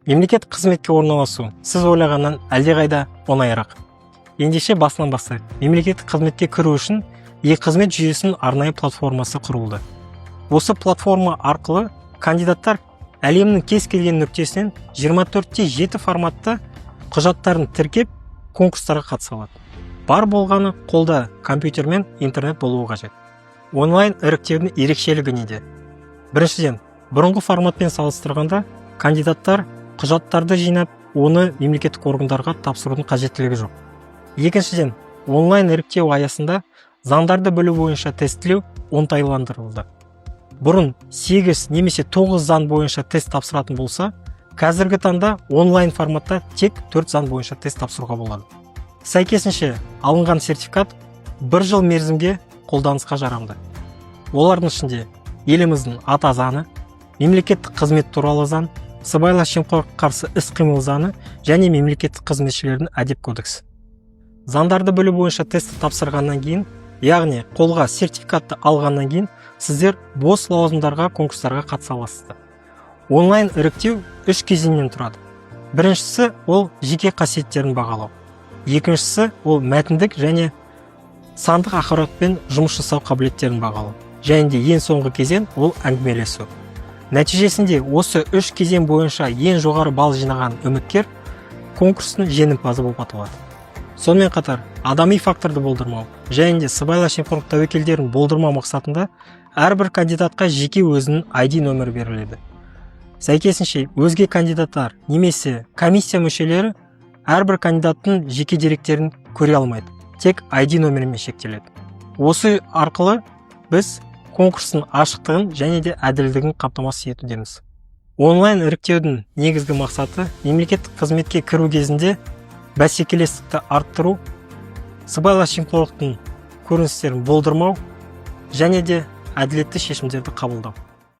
Мемлекеттік қызметке орналасу сіз ойлағаннан әлдеқайда оңайырақ. Ендеше басынан бастайық. Мемлекеттік қызметке кіру үшін e-қызмет жүйесінің арнайы платформасы құрылды. Осы платформа арқылы кандидаттар әлемнің кез келген нүктесінен 24/7 форматта құжаттарын тіркеп конкурстарға қатыса алады. Бар болғаны қолда компьютер мен интернет болуы қажет. Онлайн іріктеудің ерекшелігі неде? Біріншіден, бұрынғы форматпен салыстырғанда кандидаттар құжаттарды жинап, оны мемлекеттік органдарға тапсырудың қажеттілігі жоқ. Екіншіден, онлайн іріктеу аясында заңдарды білу бойынша тестілеу оңтайландырылды. Бұрын 8 немесе 9 заң бойынша тест тапсыратын болса, қазіргі таңда онлайн форматта тек 4 заң бойынша тест тапсыруға болады. Сәйкесінше, алынған сертификат 1 жыл мерзімге қолданысқа жарамды. Олардың ішінде еліміздің ата заңы, мемлекеттік қызмет туралы заң, сыбайлас жемқорлыққа қарсы іс-қимыл заңы және мемлекеттік қызметшілердің әдеп кодексі. Заңдарды білу бойынша тестті тапсырғаннан кейін, яғни қолға сертификатты алғаннан кейін, сіздер бос лауазымдарға, конкурстарға қатыса аласыздар. Онлайн іріктеу 3 кезеңнен тұрады. Біріншісі ол жеке қасиеттерін бағалау. Екіншісі ол мәтіндік және сандық ақпаратпен жұмыс жасау қабілеттерін бағалау. Және де ең соңғы кезең ол әңгімелесу. Нәтижесінде осы 3 кезең бойынша ең жоғары балл жинаған үміткер конкурстың жеңімпазы болып аталады. Сонымен қатар, адами факторды болдырмау және де сыбайлас жемқорлық тәуекелдерін болдырмау мақсатында әрбір кандидатқа жеке өзінің ID нөмірі беріледі. Сәйкесінше, өзге кандидаттар немесе комиссия мүшелері әрбір кандидаттың жеке деректерін көре алмайды, тек ID нөмірімен шектеледі. Осы арқылы біз конкурстың ашықтығын және де әділдігін қамтамасыз етудеміз. Онлайн іріктеудің негізгі мақсаты мемлекеттік қызметке кіру кезінде бәсекелестікті арттыру, сыбайлас жемқорлықтың көріністерін болдырмау және де әділетті шешімдерді қабылдау.